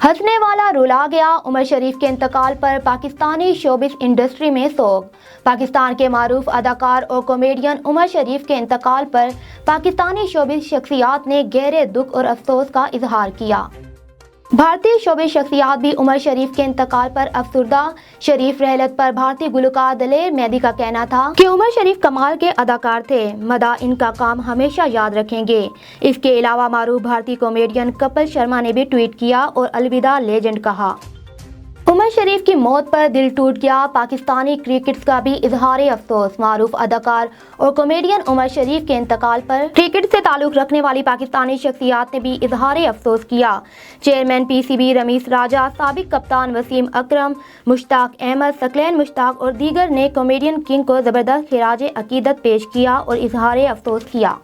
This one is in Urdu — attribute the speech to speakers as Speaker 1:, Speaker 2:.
Speaker 1: ہنسنے والا رلا گیا، عمر شریف کے انتقال پر پاکستانی شوبز انڈسٹری میں سوگ۔ پاکستان کے معروف اداکار اور کامیڈین عمر شریف کے انتقال پر پاکستانی شوبز شخصیات نے گہرے دکھ اور افسوس کا اظہار کیا۔ بھارتی شوبز شخصیات بھی عمر شریف کے انتقال پر افسردہ۔ شریف رحلت پر بھارتی گلوکار دلیر مہندی کا کہنا تھا کہ عمر شریف کمال کے اداکار تھے، مداح ان کا کام ہمیشہ یاد رکھیں گے۔ اس کے علاوہ معروف بھارتی کامیڈین کپل شرما نے بھی ٹویٹ کیا اور الوداع لیجنڈ کہا۔ عمر شریف کی موت پر دل ٹوٹ گیا، پاکستانی کرکٹرز کا بھی اظہار افسوس۔ معروف اداکار اور کامیڈین عمر شریف کے انتقال پر کرکٹ سے تعلق رکھنے والی پاکستانی شخصیات نے بھی اظہار افسوس کیا۔ Chairman P C B Ramesh Raja, سابق کپتان وسیم اکرم، مشتاق احمد، ثقلین مشتاق اور دیگر نے کامیڈین کنگ کو زبردست خراج عقیدت پیش کیا اور اظہار افسوس کیا۔